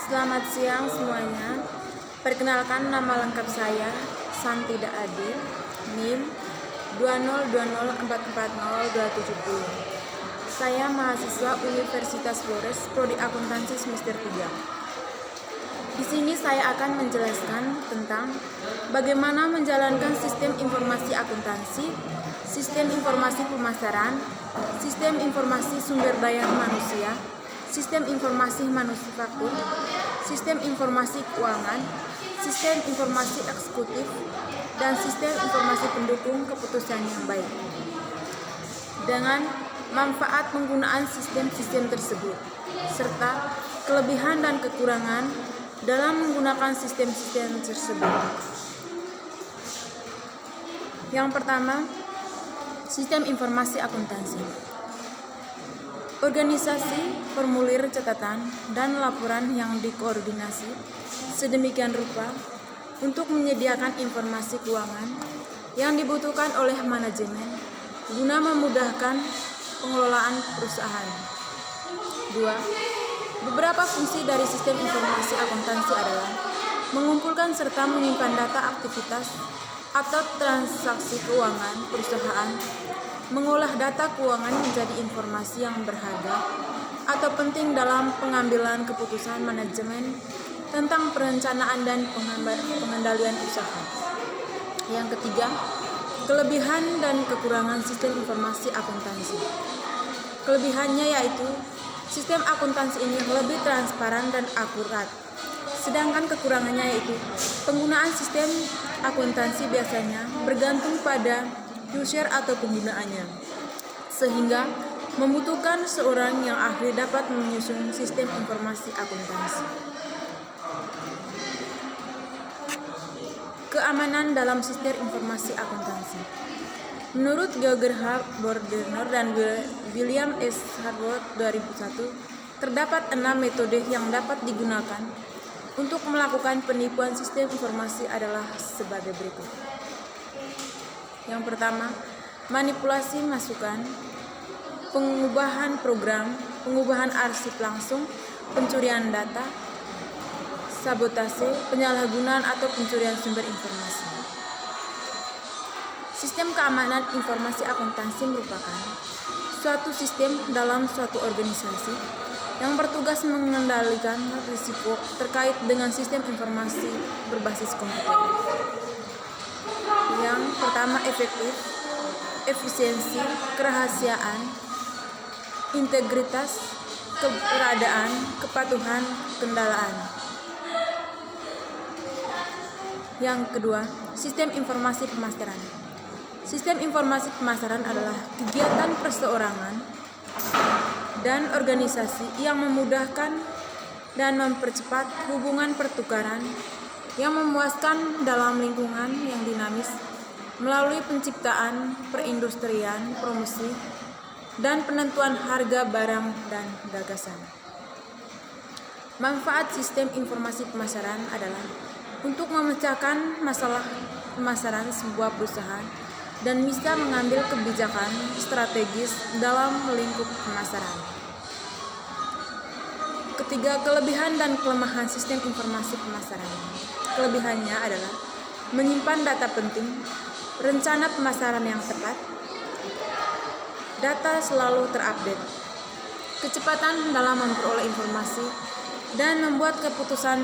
Selamat siang semuanya. Perkenalkan, nama lengkap saya Santi Adi, NIM 202044070. Saya mahasiswa Universitas Flores, Prodi Akuntansi semester 3. Di sini saya akan menjelaskan tentang bagaimana menjalankan sistem informasi akuntansi, sistem informasi pemasaran, sistem informasi sumber daya manusia, sistem informasi manufaktur, sistem informasi keuangan, sistem informasi eksekutif, dan sistem informasi pendukung keputusan yang baik. Dengan manfaat penggunaan sistem-sistem tersebut, serta kelebihan dan kekurangan dalam menggunakan sistem-sistem tersebut. Yang pertama, sistem informasi akuntansi. Organisasi, formulir catatan, dan laporan yang dikoordinasi sedemikian rupa untuk menyediakan informasi keuangan yang dibutuhkan oleh manajemen guna memudahkan pengelolaan perusahaan. 2. Beberapa fungsi dari sistem informasi akuntansi adalah mengumpulkan serta menyimpan data aktivitas atau transaksi keuangan perusahaan, mengolah data keuangan menjadi informasi yang berharga atau penting dalam pengambilan keputusan manajemen tentang perencanaan dan pengendalian usaha. Yang ketiga, kelebihan dan kekurangan sistem informasi akuntansi. Kelebihannya yaitu sistem akuntansi ini lebih transparan dan akurat. Sedangkan kekurangannya yaitu penggunaan sistem akuntansi biasanya bergantung pada user atau penggunaannya, sehingga membutuhkan seorang yang ahli dapat menyusun sistem informasi akuntansi. Keamanan dalam sistem informasi akuntansi. Menurut George Bordner dan William S. Harwood 2001, terdapat 6 metode yang dapat digunakan untuk melakukan penipuan sistem informasi adalah sebagai berikut. Yang pertama, manipulasi masukan, pengubahan program, pengubahan arsip langsung, pencurian data, sabotase, penyalahgunaan atau pencurian sumber informasi. Sistem keamanan informasi akuntansi merupakan suatu sistem dalam suatu organisasi yang bertugas mengendalikan risiko terkait dengan sistem informasi berbasis komputer. Yang pertama, efektif, efisiensi, kerahasiaan, integritas, keberadaan, kepatuhan, kendalian. Yang kedua, sistem informasi pemasaran. Sistem informasi pemasaran adalah kegiatan perseorangan dan organisasi yang memudahkan dan mempercepat hubungan pertukaran yang memuaskan dalam lingkungan yang dinamis melalui penciptaan, perindustrian, promosi, dan penentuan harga barang dan gagasan. Manfaat sistem informasi pemasaran adalah untuk memecahkan masalah pemasaran sebuah perusahaan dan bisa mengambil kebijakan strategis dalam lingkup pemasaran. Ketiga, kelebihan dan kelemahan sistem informasi pemasaran. Kelebihannya adalah menyimpan data penting, rencana pemasaran yang tepat, data selalu terupdate, kecepatan dalam memperoleh informasi, dan membuat keputusan.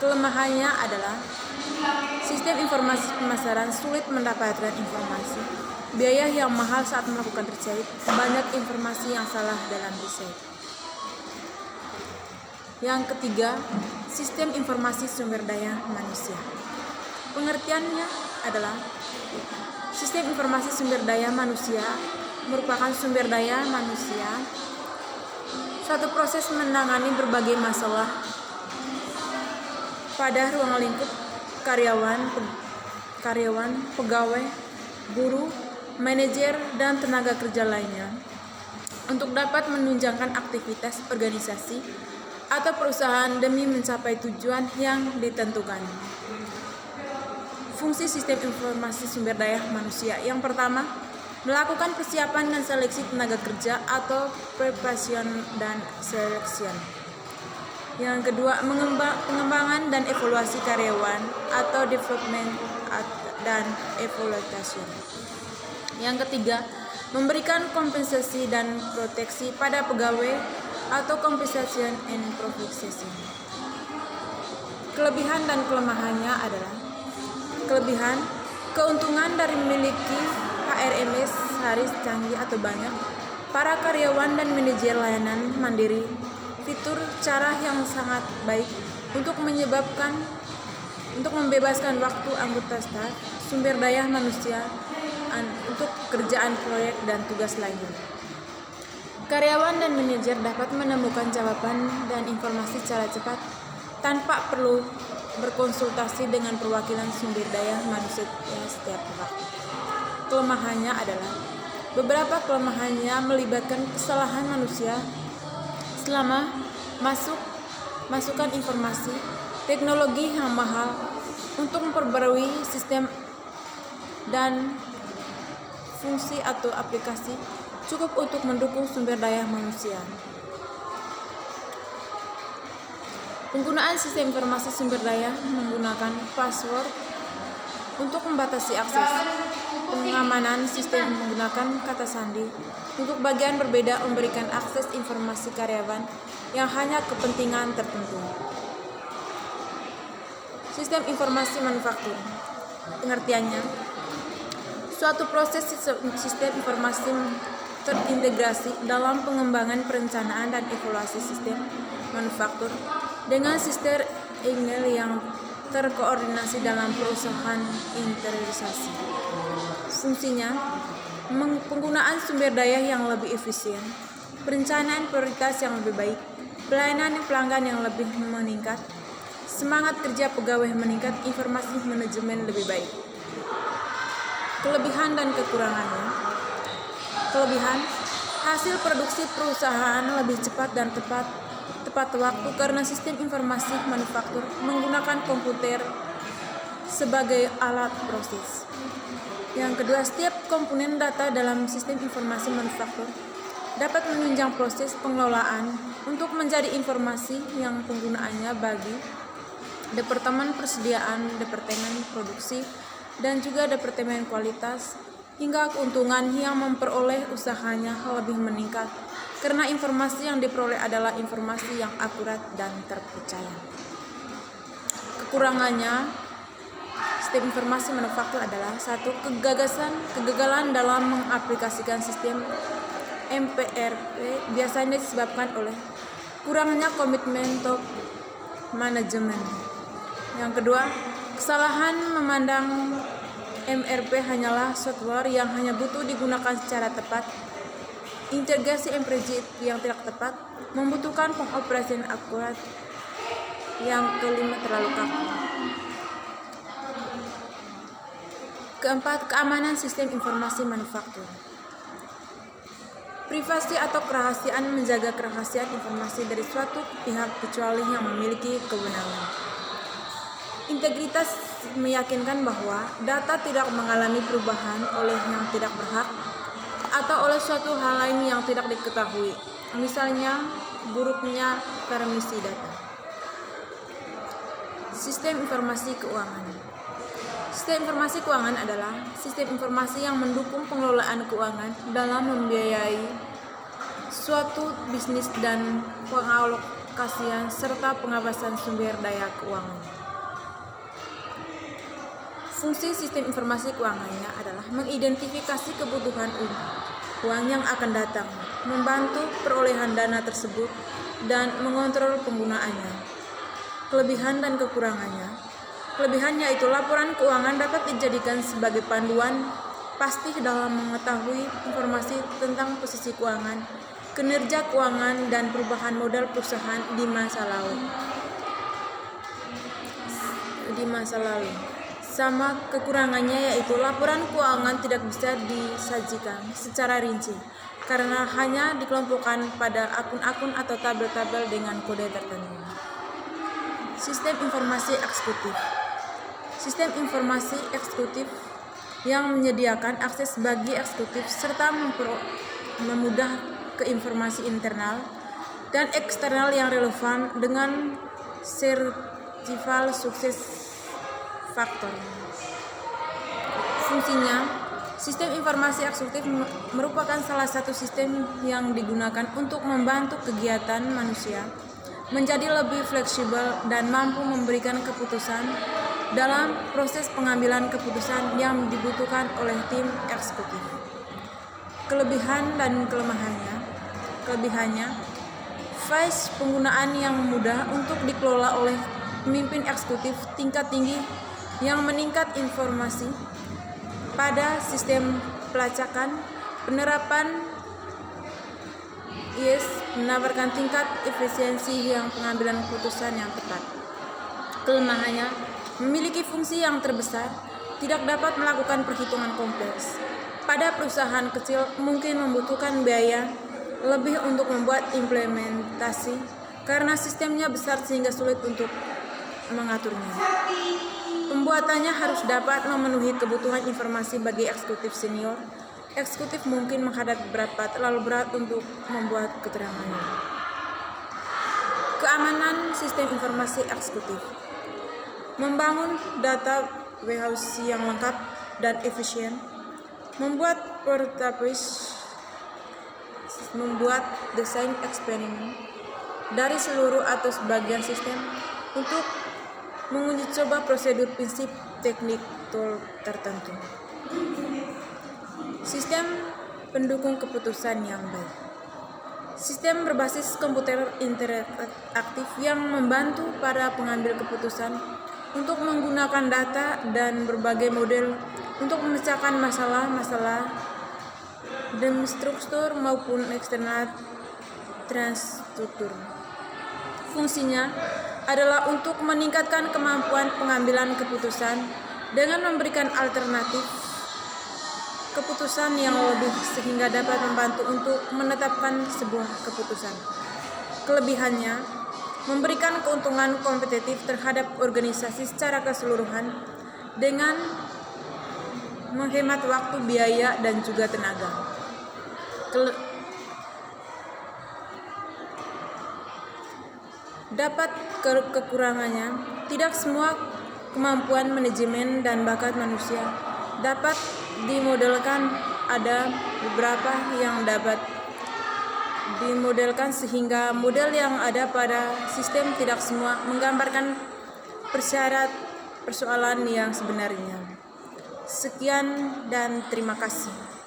Kelemahannya adalah sistem informasi pemasaran sulit mendapatkan informasi, biaya yang mahal saat melakukan riset, banyak informasi yang salah dalam riset. Yang ketiga, sistem informasi sumber daya manusia. Pengertiannya adalah sistem informasi sumber daya manusia merupakan sumber daya manusia, suatu proses menangani berbagai masalah pada ruang lingkup karyawan, pegawai, guru, manajer, dan tenaga kerja lainnya untuk dapat menunjangkan aktivitas organisasi atau perusahaan demi mencapai tujuan yang ditentukan. Fungsi sistem informasi sumber daya manusia. Yang pertama, melakukan persiapan dan seleksi tenaga kerja atau preparation dan selection. Yang kedua, pengembangan dan evaluasi karyawan atau development dan evaluation. Yang ketiga, memberikan kompensasi dan proteksi pada pegawai atau compensation and protection. Kelebihan dan kelemahannya adalah: kelebihan, keuntungan dari memiliki HRMS Haris canggih atau banyak, para karyawan dan manajer layanan mandiri, fitur cara yang sangat baik untuk membebaskan waktu anggota staf, sumber daya manusia untuk kerjaan proyek dan tugas lainnya. Karyawan dan manajer dapat menemukan jawaban dan informasi secara cepat tanpa perlu berkonsultasi dengan perwakilan sumber daya manusia setiap waktu. Kelemahannya adalah: beberapa kelemahannya melibatkan kesalahan manusia selama masukan informasi, teknologi yang mahal untuk memperbarui sistem dan fungsi atau aplikasi cukup untuk mendukung sumber daya manusia. Penggunaan sistem informasi sumber daya menggunakan password untuk membatasi akses. Pengamanan sistem menggunakan kata sandi untuk bagian berbeda memberikan akses informasi karyawan yang hanya kepentingan tertentu. Sistem informasi manufaktur. Pengertiannya: suatu proses sistem informasi terintegrasi dalam pengembangan, perencanaan, dan evaluasi sistem manufaktur dengan sistem email yang terkoordinasi dalam perusahaan integrasi. Fungsinya: penggunaan sumber daya yang lebih efisien, perencanaan prioritas yang lebih baik, pelayanan pelanggan yang lebih meningkat, semangat kerja pegawai meningkat, informasi manajemen lebih baik. Kelebihan dan kekurangannya. Kelebihan: hasil produksi perusahaan lebih cepat dan tepat waktu karena sistem informasi manufaktur menggunakan komputer sebagai alat proses. Yang kedua, setiap komponen data dalam sistem informasi manufaktur dapat menunjang proses pengelolaan untuk menjadi informasi yang penggunaannya bagi Departemen Persediaan, Departemen Produksi, dan juga Departemen Kualitas, hingga keuntungan yang memperoleh usahanya lebih meningkat karena informasi yang diperoleh adalah informasi yang akurat dan terpercaya. Kekurangannya sistem informasi manufaktur adalah: 1. Kegagalan dalam mengaplikasikan sistem MPRP biasanya disebabkan oleh kurangnya komitmen top manajemen. Yang kedua, kesalahan memandang MRP hanyalah software yang hanya butuh digunakan secara tepat. Integrasi MPRG yang tidak tepat membutuhkan pengoperasian akurat. Yang kelima, terlalu kaku. Keempat, keamanan sistem informasi manufaktur. Privasi atau kerahasiaan: menjaga kerahasiaan informasi dari suatu pihak kecuali yang memiliki kewenangan. Integritas meyakinkan bahwa data tidak mengalami perubahan oleh yang tidak berhak atau oleh suatu hal lain yang tidak diketahui, misalnya buruknya permisi data. Sistem informasi keuangan. Sistem informasi keuangan adalah sistem informasi yang mendukung pengelolaan keuangan dalam membiayai suatu bisnis dan pengalokasian serta pengawasan sumber daya keuangan. Fungsi sistem informasi keuangannya adalah mengidentifikasi kebutuhan uang yang akan datang, membantu perolehan dana tersebut, dan mengontrol penggunaannya. Kelebihan dan kekurangannya. Kelebihannya yaitu laporan keuangan dapat dijadikan sebagai panduan pasti dalam mengetahui informasi tentang posisi keuangan, kinerja keuangan, dan perubahan modal perusahaan di masa lalu. Sama kekurangannya yaitu laporan keuangan tidak bisa disajikan secara rinci karena hanya dikelompokkan pada akun-akun atau tabel-tabel dengan kode tertentu. Sistem informasi eksekutif. Sistem informasi eksekutif yang menyediakan akses bagi eksekutif serta memudah ke informasi internal dan eksternal yang relevan dengan survival sukses faktor. Fungsinya, sistem informasi eksekutif merupakan salah satu sistem yang digunakan untuk membantu kegiatan manusia menjadi lebih fleksibel dan mampu memberikan keputusan dalam proses pengambilan keputusan yang dibutuhkan oleh tim eksekutif. Kelebihan dan kelebihannya, phase penggunaan yang mudah untuk dikelola oleh pemimpin eksekutif tingkat tinggi yang meningkat informasi pada sistem pelacakan, penerapan IS menawarkan tingkat efisiensi yang pengambilan keputusan yang tepat. Kelemahannya, memiliki fungsi yang terbesar, tidak dapat melakukan perhitungan kompleks. Pada perusahaan kecil mungkin membutuhkan biaya lebih untuk membuat implementasi karena sistemnya besar sehingga sulit untuk mengaturnya. Pembuatannya harus dapat memenuhi kebutuhan informasi bagi eksekutif senior. Eksekutif mungkin menghadapi beberapa terlalu berat untuk membuat keterangannya. Keamanan sistem informasi eksekutif. Membangun data warehouse yang lengkap dan efisien. Membuat portabilis. Membuat desain eksperimen dari seluruh atau sebagian sistem untuk menguji coba prosedur prinsip teknik tool tertentu. Sistem pendukung keputusan yang baik. Sistem berbasis komputer interaktif yang membantu para pengambil keputusan untuk menggunakan data dan berbagai model untuk memecahkan masalah-masalah dalam struktur maupun eksternal transstruktur. Fungsinya adalah untuk meningkatkan kemampuan pengambilan keputusan dengan memberikan alternatif keputusan yang lebih sehingga dapat membantu untuk menetapkan sebuah keputusan. Kelebihannya, memberikan keuntungan kompetitif terhadap organisasi secara keseluruhan dengan menghemat waktu, biaya, dan juga tenaga. Dapat kekurangannya, tidak semua kemampuan manajemen dan bakat manusia dapat dimodelkan. Ada beberapa yang dapat dimodelkan sehingga model yang ada pada sistem tidak semua menggambarkan persyarat persoalan yang sebenarnya. Sekian dan terima kasih.